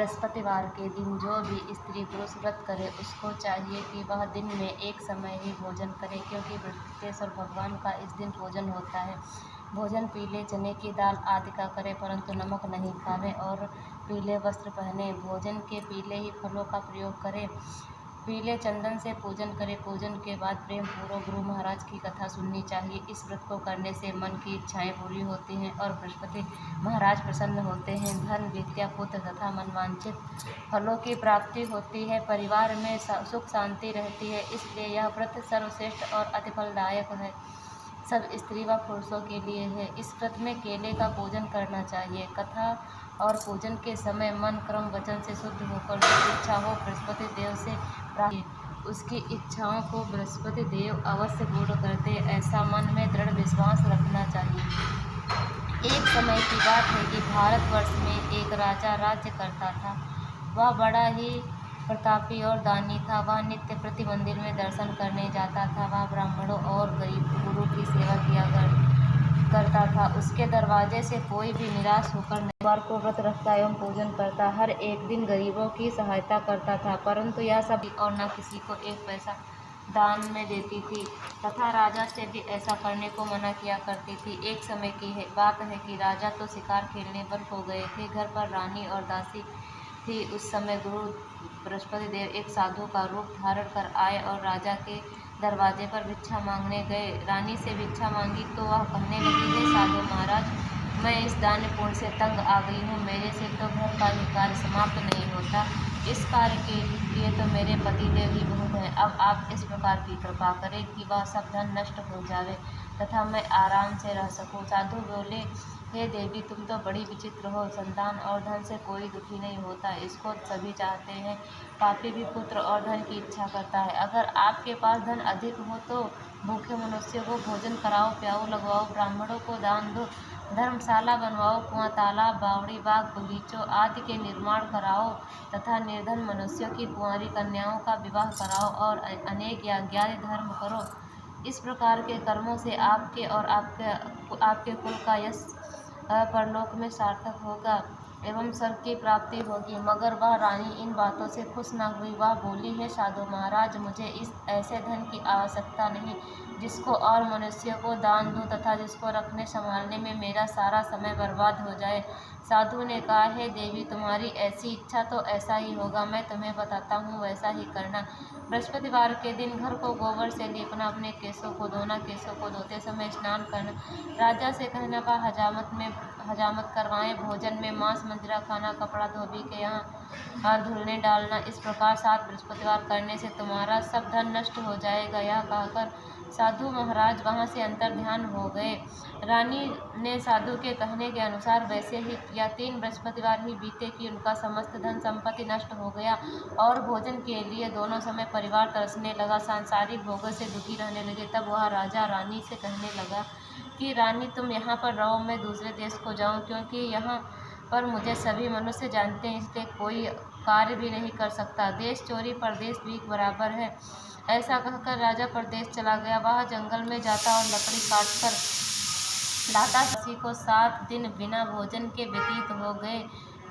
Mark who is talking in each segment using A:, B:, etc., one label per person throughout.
A: बृहस्पतिवार के दिन जो भी स्त्री पुरुष व्रत करे उसको चाहिए कि वह दिन में एक समय ही भोजन करे, क्योंकि बृहस्पतिश्वर भगवान का इस दिन पूजन होता है। भोजन पीले चने की दाल आदि का करे, परंतु नमक नहीं खावे और पीले वस्त्र पहने। भोजन के पीले ही फलों का प्रयोग करे। पीले चंदन से पूजन करे। पूजन के बाद प्रेम पूर्वक गुरु महाराज की कथा सुननी चाहिए। इस व्रत को करने से मन की इच्छाएं पूरी होती हैं और बृहस्पति महाराज प्रसन्न होते हैं। धन, विद्या, पुत्र तथा मनवांछित फलों की प्राप्ति होती है। परिवार में सुख शांति रहती है। इसलिए यह व्रत सर्वश्रेष्ठ और अति फलदायक है। सब स्त्री व पुरुषों के लिए है। इस व्रत में केले का पूजन करना चाहिए। कथा और पूजन के समय मन, कर्म, वचन से शुद्ध होकर जो इच्छा हो बृहस्पति देव से प्राप्त, उसकी इच्छाओं को बृहस्पति देव अवश्य पूर्ण करते, ऐसा मन में दृढ़ विश्वास रखना चाहिए। एक समय की बात है कि भारतवर्ष में एक राजा राज्य करता था। वह बड़ा ही प्रतापी और दानी था। वह नित्य प्रति मंदिर में दर्शन करने जाता था। वह ब्राह्मणों और गरीब गुरु की सेवा किया करता था। उसके दरवाजे से कोई भी निराश होकर बुधवार को व्रत रखता एवं पूजन करता। हर एक दिन गरीबों की सहायता करता था, परंतु यह सब और न किसी को एक पैसा दान में देती थी तथा राजा से भी ऐसा करने को मना किया करती थी। एक समय की बात है कि राजा तो शिकार खेलने पर हो गए थे। घर पर रानी और दासी थी। उस समय गुरु बृहस्पति देव एक साधु का रूप धारण कर आए और राजा के दरवाजे पर भिक्षा मांगने गए। रानी से भिक्षा मांगी तो वह कहने लगी, हे साधु महाराज, मैं इस दान पुण्य से तंग आ गई हूँ। मेरे से तो घर का ही कार्य समाप्त नहीं होता। इस कार्य के लिए तो मेरे पतिदेव ही बहुत हैं। अब आप इस प्रकार की कृपा करें कि वह सब धन नष्ट हो जावे तथा मैं आराम से रह सकूं। साधु बोले, हे देवी, तुम तो बड़ी विचित्र हो। संतान और धन से कोई दुखी नहीं होता, इसको सभी चाहते हैं। पापी भी पुत्र और धन की इच्छा करता है। अगर आपके पास धन अधिक हो तो भूखे मनुष्यों को भोजन कराओ, प्याऊ लगवाओ, ब्राह्मणों को दान दो, धर्मशाला बनवाओ, कुआं, तालाब, बावड़ी, बाग, बगीचों आदि के निर्माण कराओ तथा निर्धन मनुष्यों की कुंवारी कन्याओं का विवाह कराओ और अनेक यज्ञादि धर्म करो। इस प्रकार के कर्मों से आपके और आपके कुल का यश परलोक में सार्थक होगा एवं स्वर्ग की प्राप्ति होगी। मगर वह रानी इन बातों से खुश न हुई। वह बोली, हे साधु महाराज, मुझे इस ऐसे धन की आवश्यकता नहीं जिसको और मनुष्यों को दान दूं तथा जिसको रखने संभालने में मेरा सारा समय बर्बाद हो जाए। साधु ने कहा, हे देवी, तुम्हारी ऐसी इच्छा तो ऐसा ही होगा। मैं तुम्हें बताता हूँ, वैसा ही करना। बृहस्पतिवार के दिन घर को गोबर से लीपना, अपने केशों को धोना, केशों को धोते समय स्नान करना, राजा से कहना वह हजामत करवाएं, भोजन में मांस मंदिरा खाना, कपड़ा धोबी के यहाँ धुलने डालना। इस प्रकार 7 बृहस्पतिवार करने से तुम्हारा सब धन नष्ट हो जाएगा। यह कहकर साधु महाराज वहाँ से अंतर्ध्यान हो गए। रानी ने साधु के कहने के अनुसार वैसे ही किया। 3 बृहस्पतिवार ही बीते कि उनका समस्त धन संपत्ति नष्ट हो गया और भोजन के लिए दोनों समय परिवार तरसने लगा, सांसारिक भोगों से दुखी रहने लगे। तब वह राजा रानी से कहने लगा कि रानी, तुम यहाँ पर रहो, मैं दूसरे देश को जाऊँ, क्योंकि यहाँ पर मुझे सभी मनुष्य जानते हैं, इसलिए कोई कार्य भी नहीं कर सकता। देश चोरी परदेश भीख बराबर है। ऐसा कहकर राजा परदेश चला गया। वह जंगल में जाता और लकड़ी काटकर लाता। दासी को 7 दिन बिना भोजन के व्यतीत हो गए।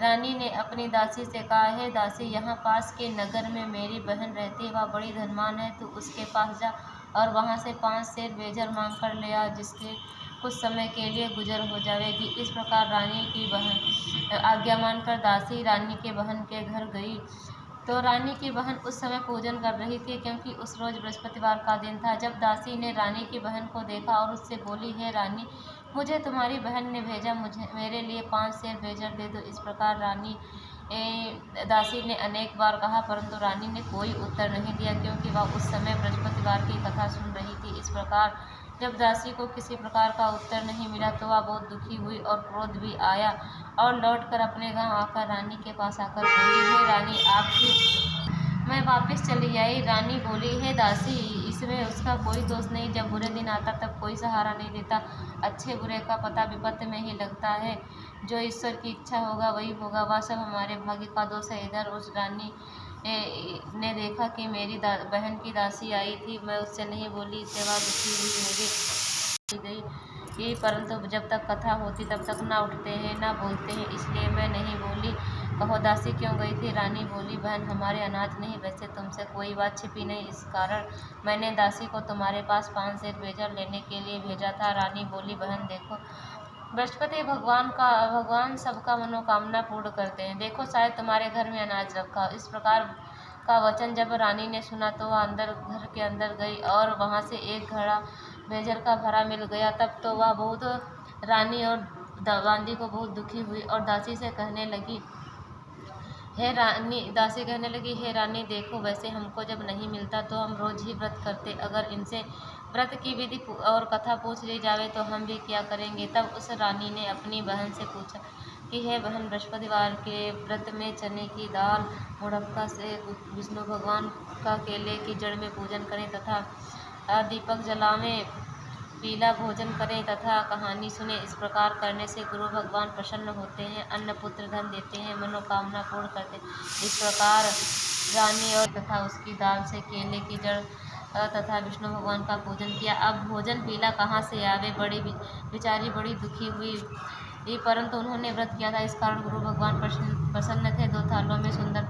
A: रानी ने अपनी दासी से कहा, हे दासी, यहाँ पास के नगर में मेरी बहन रहती है। वह बड़ी धनवान है। तू उसके पास जा और वहाँ से 5 सेर बेजर मांग कर ले आ, जिसके कुछ समय के लिए गुजर हो जाएगी। इस प्रकार रानी की बहन आज्ञा मानकर दासी रानी के बहन के घर गई। तो रानी की बहन उस समय पूजन कर रही थी, क्योंकि उस रोज बृहस्पतिवार का दिन था। जब दासी ने रानी की बहन को देखा और उससे बोली, हे रानी, मुझे तुम्हारी बहन ने भेजा, मेरे लिए 5 सेर बेजर दे दो। इस प्रकार दासी ने अनेक बार कहा, परंतु रानी ने कोई उत्तर नहीं दिया, क्योंकि वह उस समय बृहस्पतिवार की कथा सुन रही थी। इस प्रकार जब दासी को किसी प्रकार का उत्तर नहीं मिला तो वह बहुत दुखी हुई और क्रोध भी आया और लौटकर अपने गांव आकर रानी के पास आकर बोली, हे रानी, आपकी मैं वापस चली आई। रानी बोली, हे दासी, इसमें उसका कोई दोष नहीं। जब बुरे दिन आता तब कोई सहारा नहीं देता। अच्छे बुरे का पता विपत्ति में ही लगता है। जो ईश्वर की इच्छा होगा वही होगा। वह सब हमारे भाग्य का दोष है। इधर उस रानी ने देखा कि मेरी बहन की दासी आई थी, मैं उससे नहीं बोली, इससे वह दुखी हुई गई, परंतु जब तक कथा होती तब तक ना उठते हैं ना बोलते हैं, इसलिए मैं नहीं बोली। कहो दासी क्यों गई थी? रानी बोली, बहन हमारे अनाज नहीं, वैसे तुमसे कोई बात छिपी नहीं, इस कारण मैंने दासी को तुम्हारे पास 5 सेर भेजा लेने के लिए भेजा था। रानी बोली, बहन देखो, बृहस्पति भगवान सबका मनोकामना पूर्ण करते हैं, देखो शायद तुम्हारे घर में अनाज रखा हो। इस प्रकार का वचन जब रानी ने सुना तो वह घर के अंदर गई और वहाँ से एक घड़ा मेजर का भरा मिल गया। तब तो वह बहुत रानी और बांदी को बहुत दुखी हुई और दासी कहने लगी, हे रानी देखो, वैसे हमको जब नहीं मिलता तो हम रोज ही व्रत करते, अगर इनसे व्रत की विधि और कथा पूछ ली जावे तो हम भी क्या करेंगे। तब उस रानी ने अपनी बहन से पूछा कि हे बहन, बृहस्पतिवार के व्रत में चने की दाल मुड़क्का से विष्णु भगवान का केले की जड़ में पूजन करें तथा दीपक जलावें, पीला भोजन करें तथा कहानी सुने। इस प्रकार करने से गुरु भगवान प्रसन्न होते हैं, अन्न पुत्र धन देते हैं, मनोकामना पूर्ण करते हैं। इस प्रकार रानी और तथा उसकी दाल से केले की जड़ तथा विष्णु भगवान का पूजन किया। अब भोजन पीला कहाँ से आवे, बेचारी बड़ी दुखी हुई, परंतु उन्होंने व्रत किया था, इस कारण गुरु भगवान प्रसन्न थे। 2 थालों में सुंदर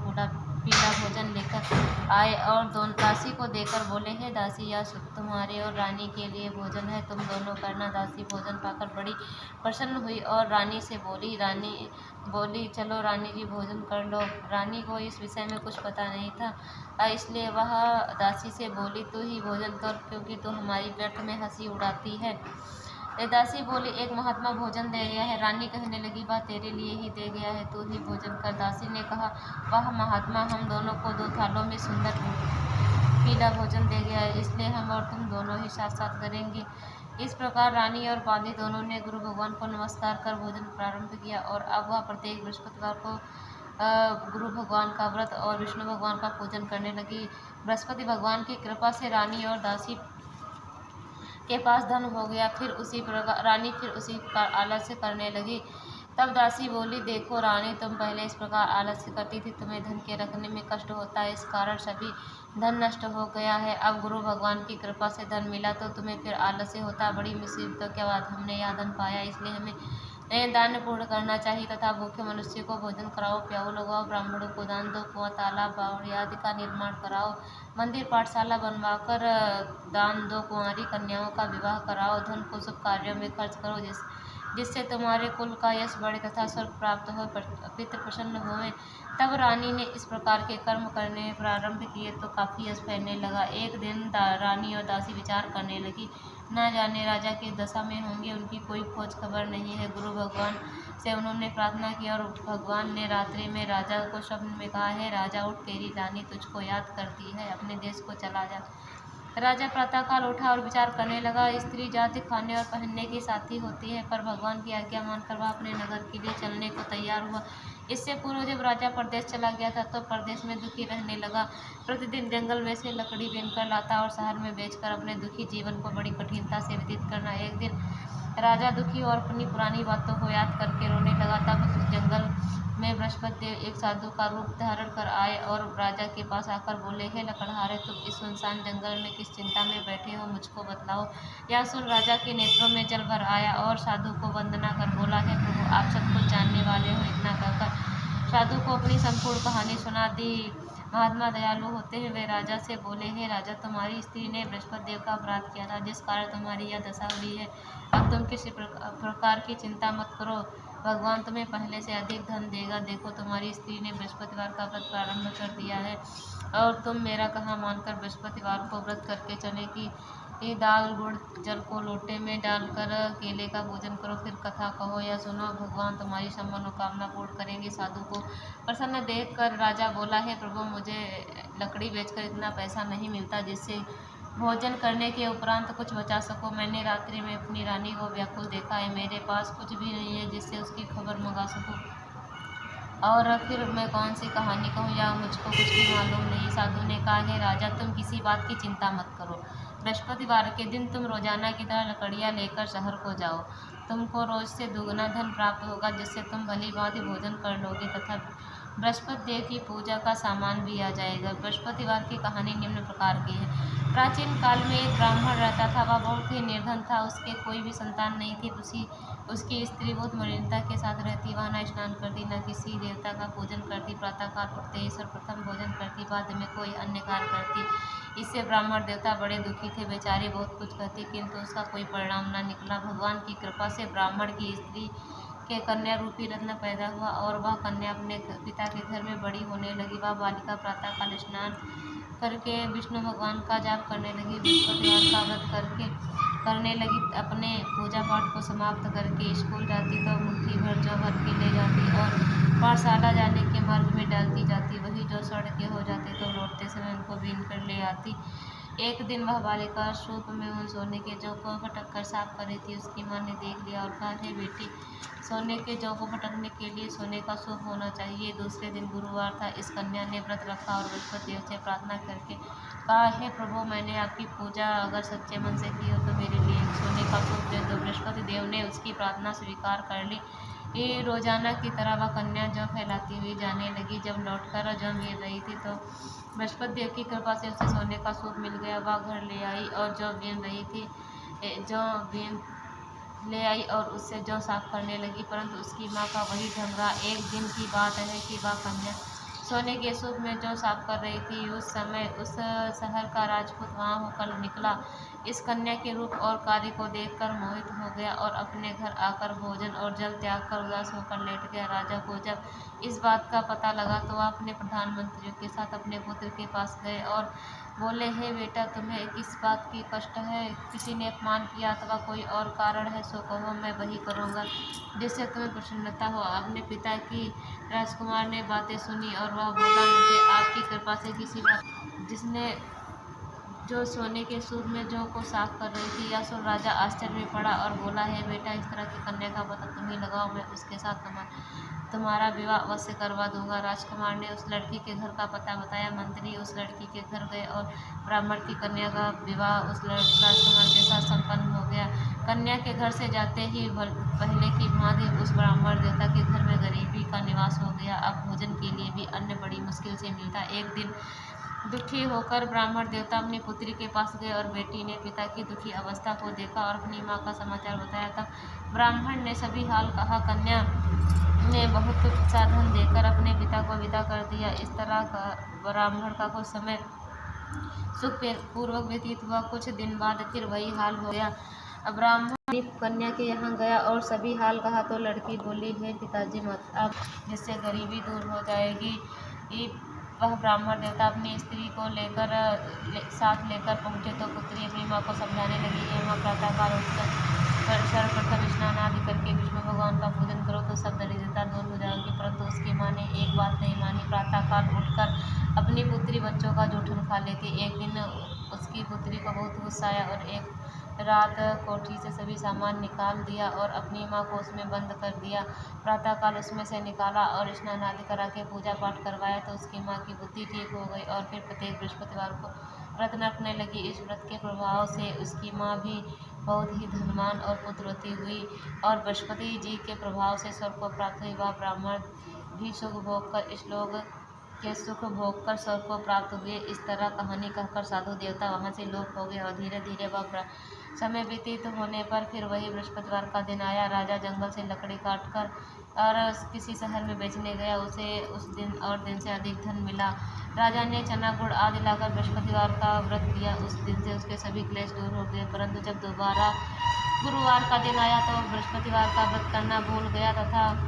A: पीला भोजन लेकर आए और दासी को देकर बोले, हे दासी, यह तुम्हारे और रानी के लिए भोजन है, तुम दोनों करना। दासी भोजन पाकर बड़ी प्रसन्न हुई और रानी से बोली, चलो रानी जी भोजन कर लो। रानी को इस विषय में कुछ पता नहीं था, इसलिए वह दासी से बोली, तू ही भोजन कर, क्योंकि तू हमारी व्यर्थ में हंसी उड़ाती है। दासी बोली, एक महात्मा भोजन दे गया है। रानी कहने लगी, वह तेरे लिए ही दे गया है, तू ही भोजन कर। दासी ने कहा, वह महात्मा हम दोनों को 2 थालों में सुंदर पीला भोजन दे गया है, इसलिए हम और तुम दोनों ही साथ साथ करेंगे। इस प्रकार रानी और बांदी दोनों ने गुरु भगवान को नमस्कार कर भोजन प्रारंभ किया और अब वह प्रत्येक बृहस्पतिवार को गुरु भगवान का व्रत और विष्णु भगवान का पूजन करने लगी। बृहस्पति भगवान की कृपा से रानी और दासी के पास धन हो गया। रानी फिर उसी का आलस्य करने लगी। तब दासी बोली, देखो रानी, तुम पहले इस प्रकार आलस्य करती थी, तुम्हें धन के रखने में कष्ट होता है, इस कारण सभी धन नष्ट हो गया है। अब गुरु भगवान की कृपा से धन मिला तो तुम्हें फिर आलस्य होता, बड़ी मुसीबतों के बाद हमने यह धन पाया, इसलिए हमें दान पूर्ण करना चाहिए तथा भूखे मनुष्य को भोजन कराओ, प्याऊ लगाओ, ब्राह्मणों को दान दो, कुआं तालाब बावड़ी आदि का निर्माण कराओ, मंदिर पाठशाला बनवाकर दान दो, कुंवारी कन्याओं का विवाह कराओ, धन को शुभ कार्यों में खर्च करो, जिससे तुम्हारे कुल का यश बढ़े तथा स्वर्ग प्राप्त हो, पितृ प्रसन्न होवे। तब रानी ने इस प्रकार के कर्म करने प्रारंभ किए तो काफ़ी यश फैलने लगा। एक दिन रानी और दासी विचार करने लगी, न जाने राजा की दशा में होंगे, उनकी कोई खोज खबर नहीं है। गुरु भगवान से उन्होंने प्रार्थना की और भगवान ने रात्रि में राजा को स्वप्न में कहा, है राजा, उठ, तेरी रानी तुझको याद करती है, अपने देश को चला जा। राजा प्रातःकाल उठा और विचार करने लगा, स्त्री जाति खाने और पहनने की साथी होती है, पर भगवान की आज्ञा मानकर वह अपने नगर के लिए चलने को तैयार हुआ। इससे पूर्व जब राजा प्रदेश चला गया था तो प्रदेश में दुखी रहने लगा, प्रतिदिन जंगल में से लकड़ी बीनकर लाता और शहर में बेचकर अपने दुखी जीवन को बड़ी कठिनता से व्यतीत करना। एक दिन राजा दुखी और अपनी पुरानी बातों को याद करके रोने लगा। तब उस जंगल में बृहस्पति देव एक साधु का रूप धारण कर आए और राजा के पास आकर बोले, हे लकड़हारे, तुम इस सुनसान जंगल में किस चिंता में बैठे हो, मुझको बतलाओ। यह सुन राजा के नेत्रों में जल भर आया और साधु को वंदना कर बोला, है प्रभु, आप सब कुछ जानने वाले हो। इतना कहकर साधु को अपनी संपूर्ण कहानी सुना दी। महात्मा दयालु होते हैं, वे राजा से बोले, हे राजा, तुम्हारी स्त्री ने बृहस्पति देव का अपराध किया था, जिस कारण तुम्हारी यह दशा हुई है। अब तुम किसी प्रकार की चिंता मत करो, भगवान तुम्हें पहले से अधिक धन देगा। देखो, तुम्हारी स्त्री ने बृहस्पतिवार का व्रत प्रारंभ कर दिया है और तुम मेरा कहा मानकर बृहस्पतिवार को व्रत करके चने की दाल गुड़ जल को लोटे में डालकर केले का भोजन करो, फिर कथा कहो या सुनो, भगवान तुम्हारी सब मनोकामना पूर्ण करेंगे। साधु को प्रसन्न देखकर राजा बोला, है प्रभु, मुझे लकड़ी बेचकर इतना पैसा नहीं मिलता जिससे भोजन करने के उपरांत कुछ बचा सको। मैंने रात्रि में अपनी रानी को व्याकुल देखा है, मेरे पास कुछ भी नहीं है जिससे उसकी खबर मंगा सकूं, और फिर मैं कौन सी कहानी कहूँ या मुझको कुछ भी मालूम नहीं। साधु ने कहा, है राजा, तुम किसी बात की चिंता मत करो, बृहस्पतिवार के दिन तुम रोजाना की तरह लकड़ियाँ लेकर शहर को जाओ, तुमको रोज से दुगना धन प्राप्त होगा, जिससे तुम भली भांति भोजन कर लोगे तथा बृहस्पति देव की पूजा का सामान भी आ जाएगा। बृहस्पतिवार की कहानी निम्न प्रकार की है। प्राचीन काल में एक ब्राह्मण रहता था। वह बहुत ही निर्धन था। उसके कोई भी संतान नहीं थी। उसकी स्त्री बहुत मलिनता के साथ रहती। वह न स्नान करती, न किसी देवता का पूजन करती। प्रातःकाल उठते ही सर्वप्रथम भोजन करती, बाद में कोई अन्य कार्य करती। इससे ब्राह्मण देवता बड़े दुखी थे। बेचारी बहुत कुछ कहती, किंतु उसका कोई परिणाम न निकला। भगवान की कृपा से ब्राह्मण की स्त्री के कन्या रूपी रत्न पैदा हुआ और वह कन्या अपने पिता के घर में बड़ी होने लगी। वह बालिका प्रातःकाल स्नान करके विष्णु भगवान का जाप करने लगी। बृहस्पतिवार का व्रत करने लगी। अपने पूजा पाठ को समाप्त करके स्कूल जाती तो मुट्ठी भर जौ भर के ले जाती और पाठशाला जाने के मार्ग में डालती जाती। वही जो सड़ के हो जाते तो लौटते समय उनको बीन कर ले आती। एक दिन वह बालिका सूप में उन सोने के जौ को फटक कर साफ कर रही थी। उसकी माँ ने देख लिया और कहा, हे बेटी, सोने के जौ को फटकने के लिए सोने का सूप होना चाहिए। दूसरे दिन गुरुवार था। इस कन्या ने व्रत रखा और बृहस्पति देव से प्रार्थना करके कहा, हे प्रभु, मैंने आपकी पूजा अगर सच्चे मन से की हो तो मेरे लिए सोने का सूप दे दो। बृहस्पति देव ने उसकी प्रार्थना स्वीकार कर ली। ये रोजाना की तरह वह कन्या जौ फैलाती हुई जाने लगी। जब लौटकर जौ गिर रही थी तो बृहस्पति देव की कृपा से उसे सोने का सूप मिल गया। वह घर ले आई और जौ बीन रही थी। जौ बीन ले आई और उससे जौ साफ करने लगी, परंतु उसकी माँ का वही ढंग रहा। एक दिन की बात है कि वह कन्या सोने के सूप में जौ साफ कर रही थी। उस समय उस शहर का राजपूत वहाँ होकर निकला। इस कन्या के रूप और कार्य को देखकर मोहित हो गया और अपने घर आकर भोजन और जल त्याग कर उदास होकर लेट गया। राजा को जब इस बात का पता लगा तो वह अपने प्रधानमंत्रियों के साथ अपने पुत्र के पास गए और बोले, हे बेटा, तुम्हें किस बात की कष्ट है? किसी ने अपमान किया अथवा कोई और कारण है सो कहो, मैं वही करूँगा जिससे तुम्हें प्रसन्नता हो। अपने पिता की राजकुमार ने बातें सुनी और वह बोला, मुझे आपकी कृपा से किसी बात जिसने जो सोने के सूप में जौ को साफ कर रही थी। यह सुन राजा आश्चर्य में पड़ा और बोला, हे बेटा, इस तरह की कन्या का पता तुम ही लगाओ, मैं उसके साथ तुम्हारा विवाह अवश्य करवा दूंगा। राजकुमार ने उस लड़की के घर का पता बताया। मंत्री उस लड़की के घर गए और ब्राह्मण की कन्या का विवाह उस राजकुमार के साथ संपन्न हो गया। कन्या के घर से जाते ही पहले की भांति उस ब्राह्मण देवता के घर में गरीबी का निवास हो गया। अब भोजन के लिए भी अन्न बड़ी मुश्किल से मिलता। एक दिन दुखी होकर ब्राह्मण देवता अपनी पुत्री के पास गए और बेटी ने पिता की दुखी अवस्था को देखा और अपनी माँ का समाचार बताया। तब ब्राह्मण ने सभी हाल कहा। कन्या ने बहुत सा धन देकर अपने पिता को विदा कर दिया। इस तरह का ब्राह्मण का कुछ समय सुख पूर्वक व्यतीत हुआ। कुछ दिन बाद फिर वही हाल हो गया। ब्राह्मण कन्या के यहाँ गया और सभी हाल कहा तो लड़की बोली, हे पिताजी, मत अब जिससे गरीबी दूर हो जाएगी। वह ब्राह्मण देवता अपनी स्त्री को साथ लेकर पहुँचे तो पुत्री अपनी माँ को समझाने लगी, हे माँ, प्रातःकाल उठकर सर्वप्रथम स्नान आदि करके विष्णु भगवान का पूजन करो तो सब दरिद्रता दूर हो जाएगी। परंतु उसकी माँ ने एक बात नहीं मानी। प्रातःकाल उठकर अपनी पुत्री बच्चों का जूठन खा लेती। एक दिन उसकी पुत्री को बहुत गुस्सा आया और एक रात कोठी से सभी सामान निकाल दिया और अपनी माँ को उसमें बंद कर दिया। प्रातःकाल उसमें से निकाला और स्नान आदि करा के पूजा पाठ करवाया तो उसकी माँ की बुद्धि ठीक हो गई और फिर प्रत्येक बृहस्पतिवार को व्रत रखने लगी। इस व्रत के प्रभाव से उसकी माँ भी बहुत ही धनवान और पुत्रवती हुई और बृहस्पति जी के प्रभाव से स्वर्ग को प्राप्त हुई। वह ब्राह्मण भी सुख भोग कर स्वर्ग को प्राप्त हुए। इस तरह कहानी कहकर साधु देवता वहाँ से लोप हो गए और धीरे धीरे वह समय व्यतीत होने पर फिर वही बृहस्पतिवार का दिन आया। राजा जंगल से लकड़ी काटकर और किसी शहर में बेचने गया। उसे उस दिन से अधिक धन मिला। राजा ने चना गुड़ आदि लाकर बृहस्पतिवार का व्रत किया। उस दिन से उसके सभी क्लेश दूर हो गए। परंतु जब दोबारा गुरुवार का दिन आया तो बृहस्पतिवार का व्रत करना भूल गया तथा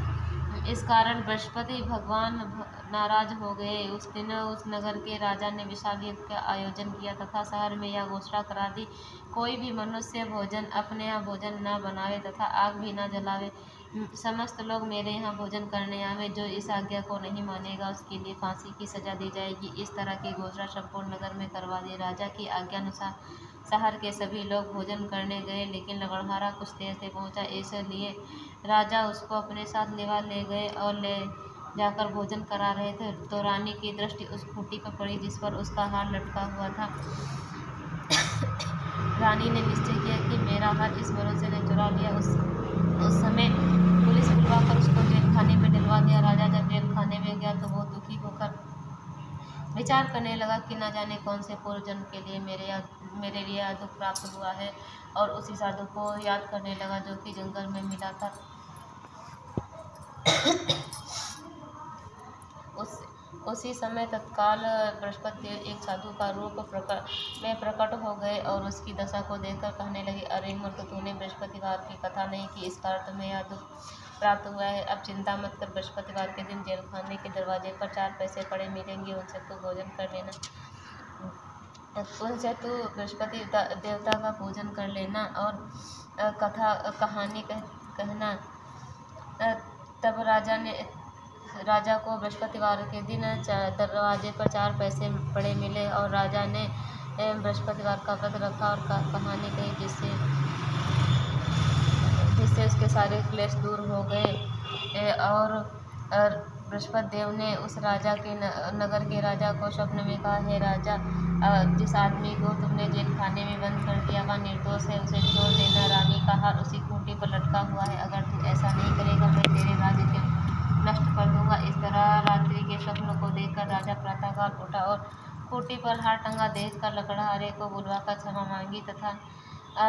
A: इस कारण बृहस्पति भगवान नाराज हो गए। उस दिन उस नगर के राजा ने विशाल यज्ञ का आयोजन किया तथा शहर में यह घोषणा करा दी, कोई भी मनुष्य अपने यहाँ भोजन न बनावे तथा आग भी न जलावे। समस्त लोग मेरे यहाँ भोजन करने आवे। जो इस आज्ञा को नहीं मानेगा उसके लिए फांसी की सजा दी जाएगी। इस तरह की घोषणा संपूर्ण नगर में करवा दी। राजा की आज्ञानुसार शहर के सभी लोग भोजन करने गए, लेकिन लकड़हारा कुछ देर से पहुंचा, इसलिए राजा उसको अपने साथ ले गए और ले जाकर भोजन करा रहे थे तो रानी की दृष्टि उस खूंटी पर पड़ी जिस पर उसका हार लटका हुआ था। रानी ने निश्चय किया कि मेरा हार इस भरोसे ने चुरा लिया। उस समय पुलिस बुलवाकर उसको जेल खाने में डलवा दिया। राजा जब जेल खाने खाने में गया तो वो दुखी होकर विचार करने लगा कि न जाने कौन से पूर्व जन्म के लिए मेरे लिए यह दुख प्राप्त हुआ है, और उसी साधु को याद करने लगा जो कि जंगल में मिला था। उसी समय तत्काल बृहस्पति देव एक साधु का रूप प्रकट हो गए और उसकी दशा को देखकर कहने लगे, अरे मूर्ख, तूने बृहस्पतिवार की कथा नहीं की, इस कारण तुम्हें यह दुख प्राप्त हुआ है। अब चिंता मत कर, बृहस्पतिवार के दिन जेल खाने के दरवाजे पर 4 पैसे पड़े मिलेंगे, उनसे तू भोजन कर लेना। उनसे तू बृहस्पति देवता का पूजन कर लेना और कहानी कहना। तब राजा को बृहस्पतिवार के दिन दरवाजे पर 4 पैसे पड़े मिले और राजा ने बृहस्पतिवार का व्रत रखा और कहानी कही, जिससे उसके सारे क्लेश दूर हो गए। और बृहस्पति देव ने उस राजा के नगर के राजा को स्वप्न में कहा, हे राजा, जिस आदमी को तुमने जेल खाने में बंद कर दिया वह निर्दोष है, उसे छोड़ देना। रानी का हार उसी खूंटी पर लटका हुआ है, अगर तू ऐसा नहीं करेगा मैं तेरे राज्य के नष्ट कर दूंगा। इस तरह रात्रि के स्वप्न को देखकर राजा प्रातःकाल उठा और खूंटी पर हार टंगा देखकर लकड़हारे को बुलवाकर क्षमा मांगी तथा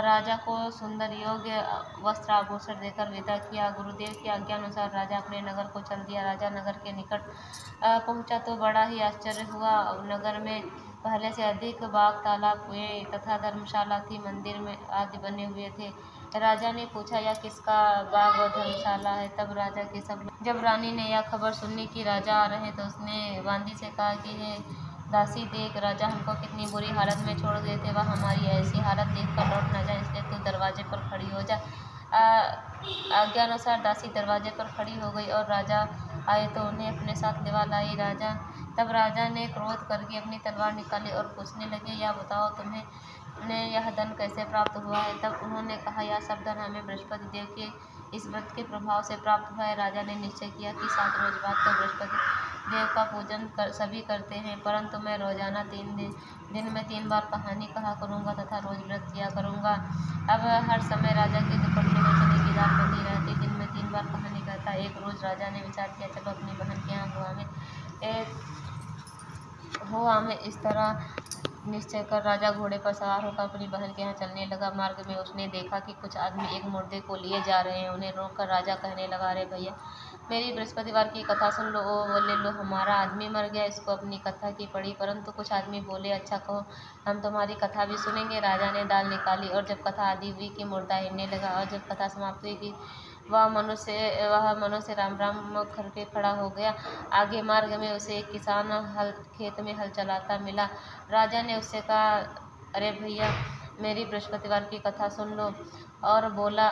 A: राजा को सुंदर योग्य वस्त्र आभूषण देकर विदा किया। गुरुदेव की आज्ञा अनुसार राजा अपने नगर को चल दिया। राजा नगर के निकट पहुंचा तो बड़ा ही आश्चर्य हुआ। नगर में पहले से अधिक बाग, तालाब, कुएं तथा धर्मशाला थी, मंदिर में आदि बने हुए थे। राजा ने पूछा, यह किसका बाग और धर्मशाला है? तब राजा के सब जब रानी ने यह खबर सुनी कि राजा आ रहे तो उसने बांदी से कहा कि हे दासी, देख, राजा हमको कितनी बुरी हालत में छोड़ गए थे, वह हमारी ऐसी हालत देखकर लौट न जाए, इसलिए तू दरवाजे पर खड़ी हो जा। आज्ञा अनुसार दासी दरवाजे पर खड़ी हो गई और राजा आए तो उन्हें अपने साथ लिवा लाई। तब राजा ने क्रोध करके अपनी तलवार निकाली और पूछने लगे, यह बताओ तुम्हें यह धन कैसे प्राप्त हुआ है? तब उन्होंने कहा, यह सब धन हमें बृहस्पति देव के इस व्रत के प्रभाव से प्राप्त हुआ है। राजा ने निश्चय किया कि 7 रोज बाद तो बृहस्पति देव का पूजन सभी करते हैं, परंतु मैं रोजाना दिन में 3 बार कहानी कहा करूँगा तथा रोज व्रत किया करूँगा। अब हर समय राजा के दुपट्टे में चने की दाल बनी रहती, दिन में 3 बार कहानी कहता। एक रोज राजा ने विचार किया, चलो अपनी बहन के यहाँ हुआ में इस तरह निश्चय कर राजा घोड़े पर सवार होकर अपनी बहन के यहाँ चलने लगा। मार्ग में उसने देखा कि कुछ आदमी एक मुर्दे को लिए जा रहे हैं। उन्हें रोककर राजा कहने लगा, अरे भैया, मेरी बृहस्पतिवार की कथा सुन लो। वो बोले, लो, हमारा आदमी मर गया, इसको अपनी कथा की पड़ी। परंतु कुछ आदमी बोले, अच्छा कहो, हम तुम्हारी कथा भी सुनेंगे। राजा ने दाल निकाली और जब कथा आदि हुई कि मुर्दा हिलने लगा, और जब कथा समाप्त हुई कि वह मनुष्य राम राम करके खड़ा हो गया। आगे मार्ग में उसे एक किसान खेत में हल चलाता मिला। राजा ने उससे कहा, अरे भैया, मेरी बृहस्पतिवार की कथा सुन लो। और बोला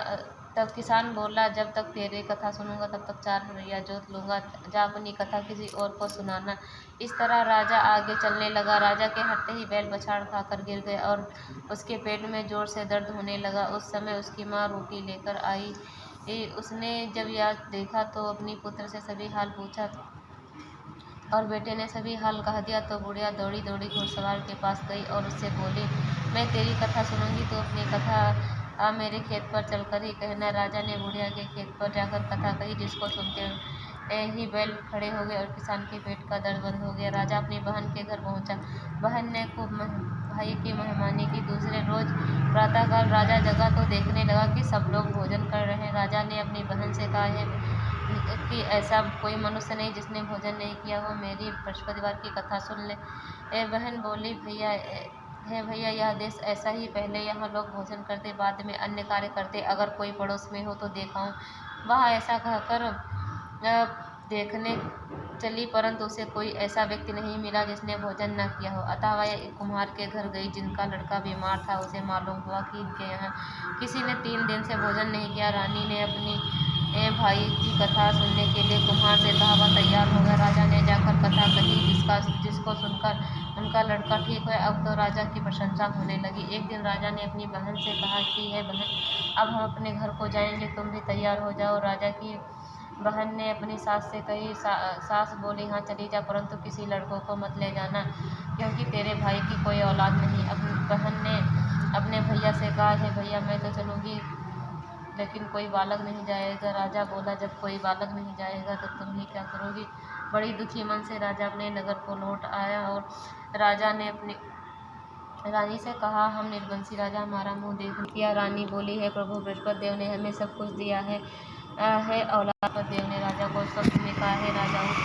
A: तब किसान बोला, जब तक तेरी कथा सुनूंगा तब तक 4 हरैया जोत लूँगा, जा अपनी कथा किसी और को सुनाना। इस तरह राजा आगे चलने लगा। राजा के हटते ही बैल बछाड़ खाकर गिर गए और उसके पेट में जोर से दर्द होने लगा। उस समय उसकी माँ रोटी लेकर आई। उसने जब यह देखा तो अपनी पुत्र से सभी हाल पूछा और बेटे ने सभी हाल कह दिया। तो बुढ़िया दौड़ी दौड़ी घुड़सवार के पास गई और उससे बोली, मैं तेरी कथा सुनूंगी, तो अपनी कथा मेरे खेत पर चलकर ही कहना। राजा ने बुढ़िया के खेत पर जाकर कथा कही, जिसको सुनते ही बैल खड़े हो गए और किसान के पेट का दर्द बंद हो गया। राजा अपनी बहन के घर पहुंचा। बहन ने खूब भाई की मेहमानी की। दूसरे रोज प्रातःकाल राजा जगा तो देखने लगा कि सब लोग भोजन कर रहे हैं। राजा ने अपनी बहन से कहा है कि ऐसा कोई मनुष्य नहीं जिसने भोजन नहीं किया हो, मेरी बृहस्पतिवार की कथा सुन ले। बहन बोली, भैया, यह देश ऐसा ही, पहले यहाँ लोग भोजन करते, बाद में अन्य कार्य करते, अगर कोई पड़ोस में हो तो देखाऊं। वह ऐसा कहकर देखने चली, परंतु उसे कोई ऐसा व्यक्ति नहीं मिला जिसने भोजन न किया हो। अतः वह एक कुम्हार के घर गई, जिनका लड़का बीमार था। उसे मालूम हुआ कि इनके यहाँ किसी ने 3 दिन से भोजन नहीं किया। रानी ने अपनी भाई की कथा सुनने के लिए कुम्हार से कहा, वह तैयार हो गया। राजा ने जाकर कथा कही, जिसको सुनकर उनका लड़का ठीक हुआ। अब तो राजा की प्रशंसा होने लगी। एक दिन राजा ने अपनी बहन से कहा कि हे बहन, अब हम अपने घर को जाएंगे, तुम भी तैयार हो जाओ। राजा की बहन ने अपनी सास से कही। सास बोली, हाँ चली जा, परंतु किसी लड़कों को मत ले जाना, क्योंकि तेरे भाई की कोई औलाद नहीं। अपनी बहन ने अपने भैया से कहा, हे भैया, मैं तो चलूँगी, लेकिन कोई बालक नहीं जाएगा। राजा बोला, जब कोई बालक नहीं जाएगा तो तुम ही क्या करोगी? बड़ी दुखी मन से राजा अपने नगर को लौट आया और राजा ने अपनी रानी से कहा, हम निर्वंशी राजा, हमारा मुंह देख लिया। रानी बोली, है प्रभु, बृहस्पति देव ने हमें सब कुछ दिया है औलाद पर देव ने राजा को स्वप्न में कहा है, राजा उठ,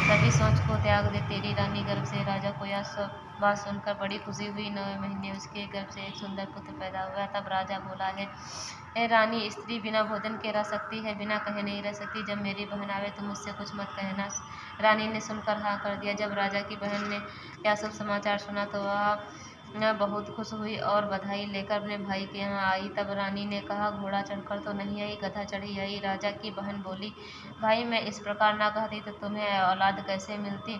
A: सभी सोच को त्याग दे, तेरी रानी गर्भ से। राजा को यह सब बात सुनकर बड़ी खुशी हुई। 9वें महीने उसके गर्भ से एक सुंदर पुत्र पैदा हुआ। तब राजा बोला है, ए रानी, स्त्री बिना भोजन के रह सकती है, बिना कहे नहीं रह सकती। जब मेरी बहन आवे तो मुझसे कुछ मत कहना। रानी ने सुनकर हाँ कर दिया। जब राजा की बहन ने यह सब समाचार सुना तो वह बहुत खुश हुई और बधाई लेकर अपने भाई के यहाँ आई। तब रानी ने कहा, घोड़ा चढ़कर तो नहीं आई, गधा चढ़ी आई। राजा की बहन बोली, भाई, मैं इस प्रकार ना कहती तो तुम्हें औलाद कैसे मिलती।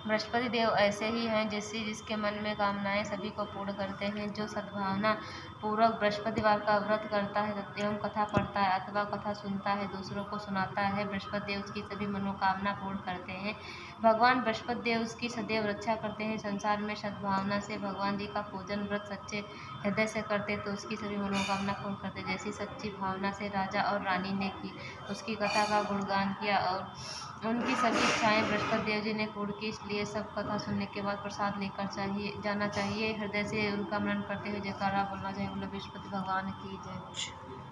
A: बृहस्पति देव ऐसे ही हैं, जिसके मन में कामनाएं सभी को पूर्ण करते हैं। जो सद्भावना पूर्वक बृहस्पतिवार का व्रत करता है एवं कथा पढ़ता है अथवा कथा सुनता है, दूसरों को सुनाता है, बृहस्पति देव उसकी सभी मनोकामना पूर्ण करते हैं। भगवान बृहस्पति देव उसकी सदैव रक्षा करते हैं। संसार में सद्भावना से भगवान जी का पूजन व्रत सच्चे हृदय से करते तो उसकी सभी मनोकामना पूर्ण करते। जैसी सच्ची भावना से राजा और रानी ने की, उसकी कथा का गुणगान किया और उनकी सभी इच्छाएं बृहस्पति देव जी ने पूर्ण की। इसलिए सब कथा सुनने के बाद प्रसाद लेकर जाना चाहिए। हृदय से उनका मनन करते हुए जयकारा बोलना चाहिए। बोलो बृहस्पति भगवान की जय।